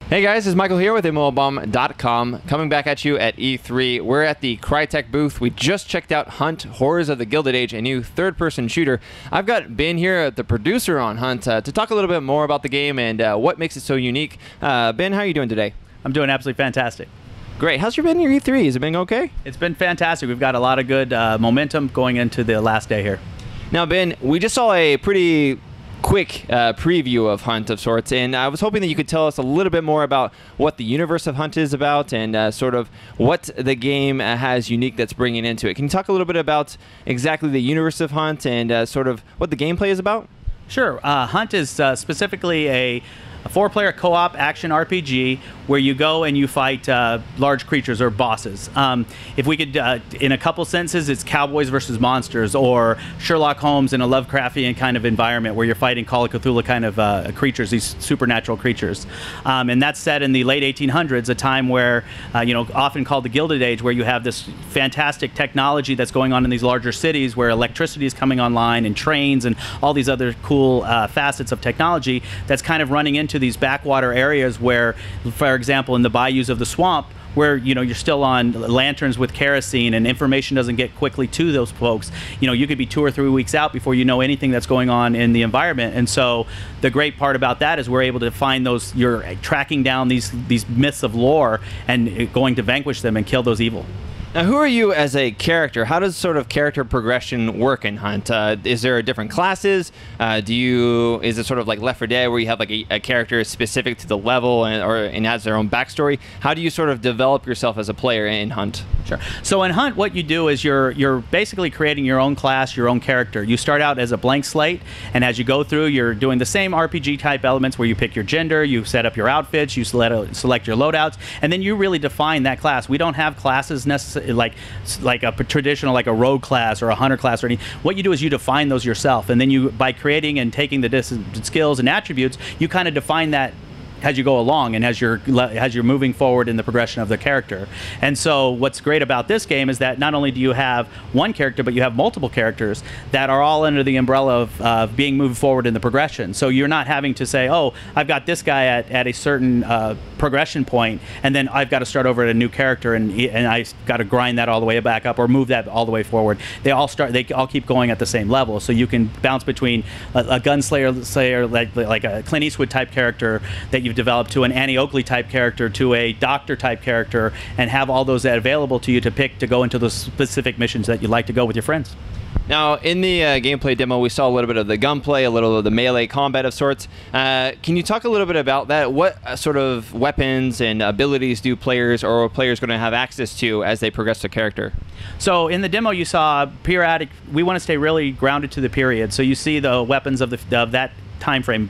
Hey guys, it's Michael here with MMOBomb.com, coming back at you at E3. We're at the Crytek booth. We just checked out Hunt, Horrors of the Gilded Age, a new third-person shooter. I've got Ben here, the producer on Hunt, to talk a little bit more about the game and what makes it so unique. Ben, how are you doing today? I'm doing absolutely fantastic. Great. How's your been your E3? Has it been okay? It's been fantastic. We've got a lot of good momentum going into the last day here. Now, Ben, we just saw a pretty quick preview of Hunt of sorts, and I was hoping that you could tell us a little bit more about what the universe of Hunt is about and sort of what the game has unique that's bringing into it. Can you talk a little bit about exactly the universe of Hunt and sort of what the gameplay is about? Sure. Hunt is specifically a 4-player co-op action RPG where you go and you fight large creatures or bosses. If we could, in a couple sentences, it's cowboys versus monsters, or Sherlock Holmes in a Lovecraftian kind of environment where you're fighting Call of Cthulhu kind of creatures, these supernatural creatures. And that's set in the late 1800s, a time where, often called the Gilded Age, where you have this fantastic technology that's going on in these larger cities where electricity is coming online and trains and all these other cool facets of technology that's kind of running into these backwater areas where, for example, in the bayous of the swamp, where you're still on lanterns with kerosene and information doesn't get quickly to those folks. You could be 2 or 3 weeks out before you know anything that's going on in the environment. And so the great part about that is we're able to find those. You're tracking down these myths of lore and going to vanquish them and kill those evil. Now, who are you as a character? How does sort of character progression work in Hunt? Is there different classes? Is it sort of like Left 4 Dead where you have like a character specific to the level and has their own backstory? How do you sort of develop yourself as a player in Hunt? Sure. So in Hunt, what you do is you're basically creating your own class, your own character. You start out as a blank slate, and as you go through, you're doing the same RPG type elements where you pick your gender, you set up your outfits, you select your loadouts, and then you really define that class. We don't have classes necessarily like a traditional, like a rogue class or a hunter class or anything. What you do is you define those yourself, and then you, by creating and taking the different skills and attributes, you kind of define that as you go along and as you're moving forward in the progression of the character. And so what's great about this game is that not only do you have one character, but you have multiple characters that are all under the umbrella of being moved forward in the progression. So you're not having to say, oh, I've got this guy at a certain progression point, and then I've got to start over at a new character, and I've got to grind that all the way back up or move that all the way forward. They all keep going at the same level. So you can bounce between a gunslayer like a Clint Eastwood type character that you've developed to an Annie Oakley type character to a doctor type character, and have all those available to you to pick to go into the specific missions that you'd like to go with your friends. Now, in the gameplay demo, we saw a little bit of the gunplay, a little of the melee combat of sorts. Can you talk a little bit about that? What sort of weapons and abilities do players or players going to have access to as they progress their character? So in the demo, you saw periodic. We want to stay really grounded to the period. So you see the weapons of that time frame,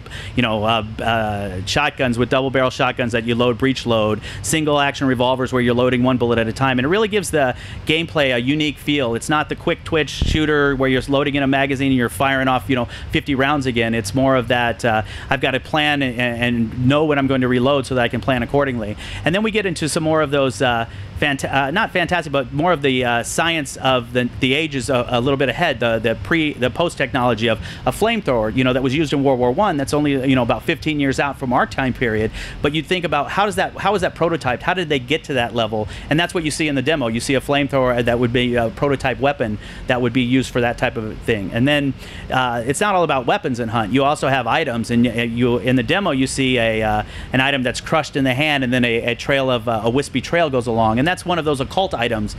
shotguns with double barrel shotguns that you load breech load, single action revolvers where you're loading one bullet at a time, and it really gives the gameplay a unique feel. It's not the quick twitch shooter where you're loading in a magazine and you're firing off 50 rounds again. It's more of that I've got to plan and know when I'm going to reload so that I can plan accordingly. And then we get into some more of those not fantastic, but more of the science of the ages a little bit ahead, the post technology of a flamethrower, that was used in World War I. That's only about 15 years out from our time period. But you think about how is that prototyped? How did they get to that level? And that's what you see in the demo. You see a flamethrower that would be a prototype weapon that would be used for that type of thing. And then it's not all about weapons in Hunt. You also have items, and in the demo you see an item that's crushed in the hand, and then a trail of a wispy trail goes along. And that's one of those occult items.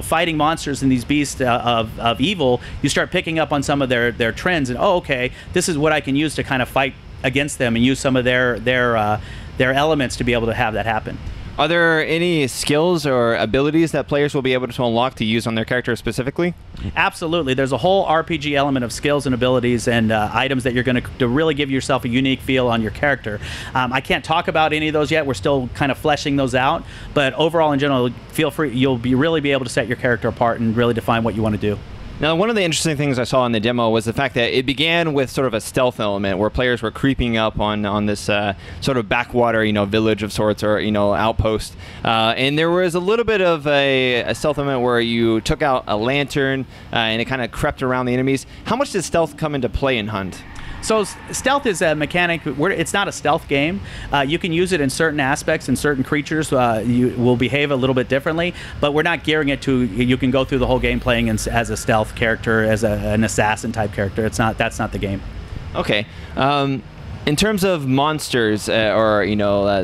Fighting monsters and these beasts of evil, you start picking up on some of their trends, and okay, this is what I can use to kind of fight against them and use some of their elements to be able to have that happen. Are there any skills or abilities that players will be able to unlock to use on their character specifically? Absolutely. There's a whole RPG element of skills and abilities and items that you're going to really give yourself a unique feel on your character. I can't talk about any of those yet. We're still kind of fleshing those out. But overall, in general, feel free. You'll really be able to set your character apart and really define what you want to do. Now, one of the interesting things I saw in the demo was the fact that it began with sort of a stealth element where players were creeping up on this sort of backwater, village of sorts or, outpost. And there was a little bit of a stealth element where you took out a lantern and it kind of crept around the enemies. How much did stealth come into play in Hunt? So stealth is a mechanic. It's not a stealth game. You can use it in certain aspects, and certain creatures you will behave a little bit differently. But we're not gearing it to. You can go through the whole game playing as a stealth character, as an assassin type character. That's not the game. Okay. In terms of monsters or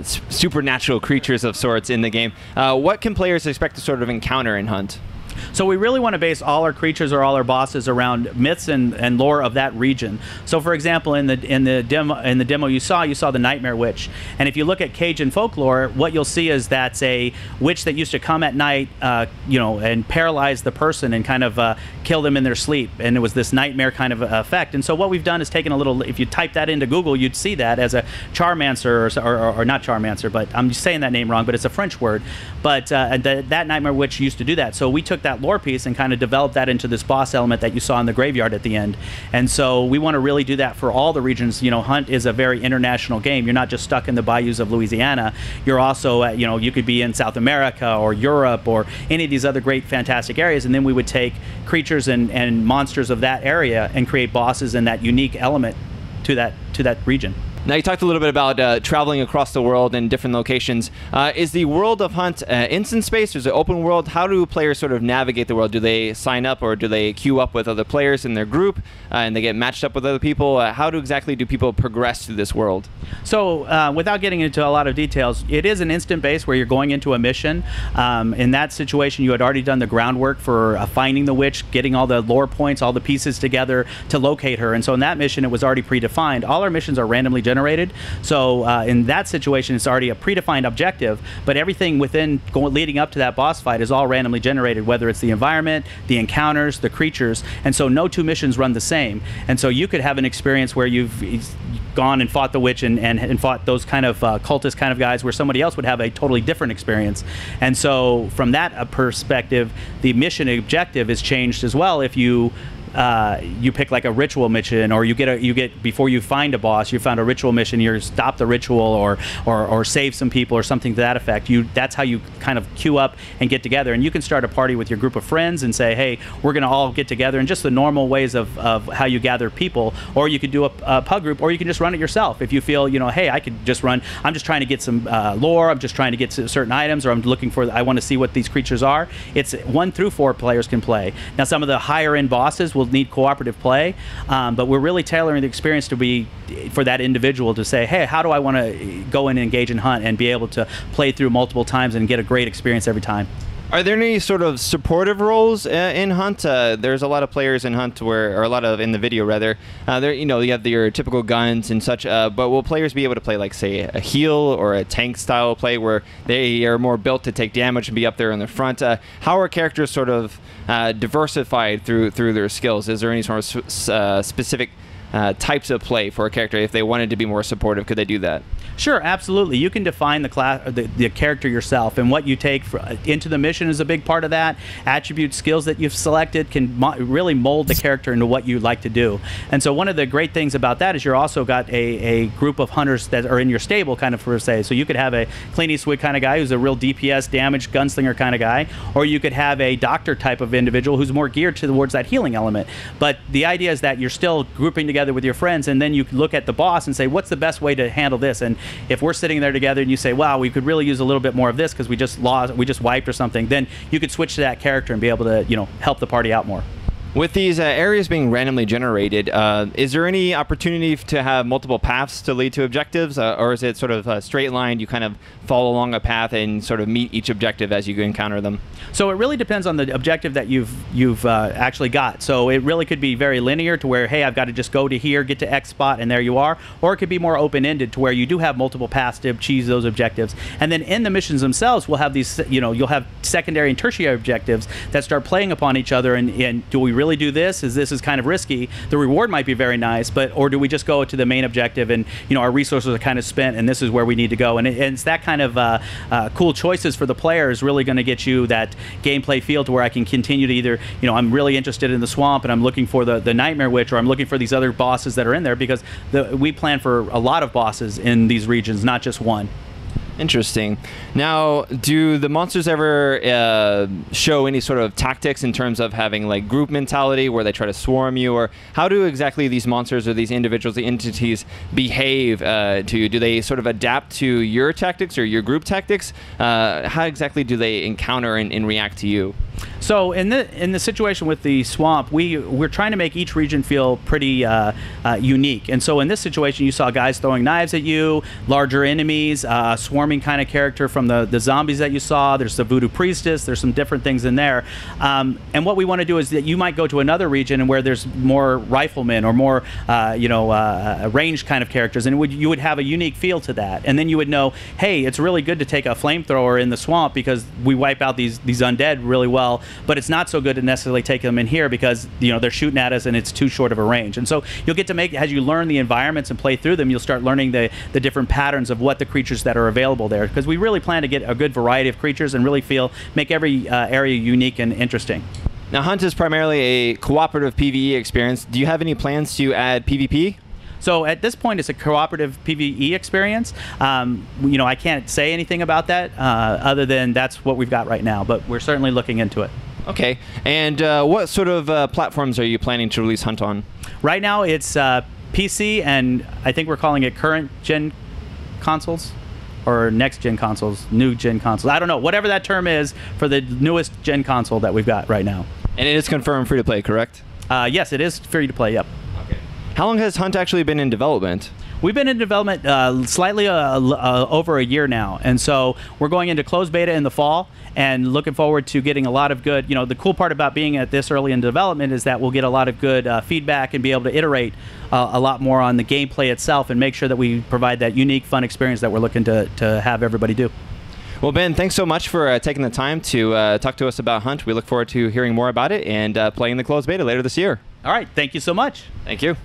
supernatural creatures of sorts in the game, what can players expect to sort of encounter in Hunt? So we really want to base all our creatures or all our bosses around myths and lore of that region. So for example, in the demo you saw the Nightmare Witch, and if you look at Cajun folklore, what you'll see is that's a witch that used to come at night, and paralyze the person and kind of kill them in their sleep, and it was this nightmare kind of effect. And so what we've done is taken a little. If you type that into Google, you'd see that as a charmancer or not charmancer, but I'm just saying that name wrong, but it's a French word. But that Nightmare Witch used to do that. So we took that lore piece and kind of developed that into this boss element that you saw in the graveyard at the end. And so we want to really do that for all the regions. Hunt is a very international game. You're not just stuck in the bayous of Louisiana. You're also, you could be in South America or Europe or any of these other great, fantastic areas. And then we would take creatures and monsters of that area and create bosses and that unique element to that region. Now, you talked a little bit about traveling across the world in different locations. Is the world of Hunt instance-based, or is it open world? How do players sort of navigate the world? Do they sign up, or do they queue up with other players in their group, and they get matched up with other people? How exactly do people progress through this world? So, without getting into a lot of details, it is an instant-based where you're going into a mission. In that situation, you had already done the groundwork for finding the witch, getting all the lore points, all the pieces together to locate her. And so in that mission, it was already predefined. All our missions are randomly generated. So in that situation, it's already a predefined objective, but everything leading up to that boss fight is all randomly generated, whether it's the environment, the encounters, the creatures, and so no two missions run the same. And so you could have an experience where you've gone and fought the witch and fought those kind of cultist kind of guys, where somebody else would have a totally different experience. And so from that perspective, the mission objective is changed as well. If you pick like a ritual mission, or you get before you find a boss, you found a ritual mission, you stop the ritual or save some people or something to that effect. That's how you kind of queue up and get together. And you can start a party with your group of friends and say, hey, we're going to all get together, and just the normal ways of how you gather people. Or you could do a pub group, or you can just run it yourself. If you feel, hey, I could just run, I'm just trying to get some lore, I'm just trying to get certain items, or I'm looking for, I want to see what these creatures are. It's 1 through 4 players can play. Now some of the higher end bosses will need cooperative play, but we're really tailoring the experience to be for that individual to say, hey, how do I want to go in and engage in Hunt and be able to play through multiple times and get a great experience every time. Are there any sort of supportive roles in Hunt? There's a lot of players in Hunt or a lot of in the video rather. You have your typical guns and such, but will players be able to play like, say, a heal or a tank style play where they are more built to take damage and be up there in the front? How are characters sort of diversified through their skills? Is there any sort of specific types of play for a character? If they wanted to be more supportive, could they do that? Sure, absolutely. You can define the class, the character yourself, and what you take into the mission is a big part of that. Attribute skills that you've selected can really mold the character into what you'd like to do. And so one of the great things about that is you're also got a group of hunters that are in your stable, kind of per se. So you could have a Clint Eastwood kind of guy who's a real DPS, damage, gunslinger kind of guy, or you could have a doctor type of individual who's more geared towards that healing element. But the idea is that you're still grouping together with your friends, and then you can look at the boss and say, what's the best way to handle this? And if we're sitting there together and you say, wow, we could really use a little bit more of this because we just wiped or something, then you could switch to that character and be able to, help the party out more. With these areas being randomly generated, is there any opportunity to have multiple paths to lead to objectives, or is it sort of straight line, you kind of follow along a path and sort of meet each objective as you encounter them? So it really depends on the objective that you've actually got. So it really could be very linear to where, hey, I've got to just go to here, get to X spot, and there you are. Or it could be more open-ended to where you do have multiple paths to achieve those objectives. And then in the missions themselves, we'll have these, you'll have secondary and tertiary objectives that start playing upon each other. And do we really do this? This is kind of risky. The reward might be very nice, or do we just go to the main objective and our resources are kind of spent and this is where we need to go? And it's that kind of cool choices for the player is really going to get you that gameplay feel to where I can continue to either, I'm really interested in the swamp and I'm looking for the Nightmare Witch, or I'm looking for these other bosses that are in there, because we plan for a lot of bosses in these regions, not just one. Interesting. Now, do the monsters ever show any sort of tactics in terms of having like group mentality where they try to swarm you, or how do exactly these monsters or these individuals, the entities, behave to you? Do they sort of adapt to your tactics or your group tactics? How exactly do they encounter and react to you? So in the situation with the swamp, we're trying to make each region feel pretty unique. And so in this situation, you saw guys throwing knives at you, larger enemies, swarming kind of character from the zombies that you saw. There's the voodoo priestess. There's some different things in there. And what we want to do is that you might go to another region and where there's more riflemen or more ranged kind of characters, and you would have a unique feel to that. And then you would know, hey, it's really good to take a flamethrower in the swamp because we wipe out these undead really well. But it's not so good to necessarily take them in here because they're shooting at us and it's too short of a range. And so you'll get to make, as you learn the environments and play through them, you'll start learning the different patterns of what the creatures that are available there, because we really plan to get a good variety of creatures and really make every area unique and interesting. Now, Hunt is primarily a cooperative PvE experience. Do you have any plans to add PvP? So at this point, it's a cooperative PvE experience. I can't say anything about that other than that's what we've got right now, but we're certainly looking into it. Okay. And what sort of platforms are you planning to release Hunt on? Right now, it's PC, and I think we're calling it current gen consoles or next gen consoles, new gen consoles. I don't know, whatever that term is for the newest gen console that we've got right now. And it is confirmed free to play, correct? Yes, it is free to play. Yep. How long has Hunt actually been in development? We've been in development slightly over a year now, and so we're going into closed beta in the fall and looking forward to getting a lot of good, the cool part about being at this early in development is that we'll get a lot of good feedback and be able to iterate a lot more on the gameplay itself and make sure that we provide that unique, fun experience that we're looking to have everybody do. Well, Ben, thanks so much for taking the time to talk to us about Hunt. We look forward to hearing more about it and playing the closed beta later this year. All right. Thank you so much. Thank you.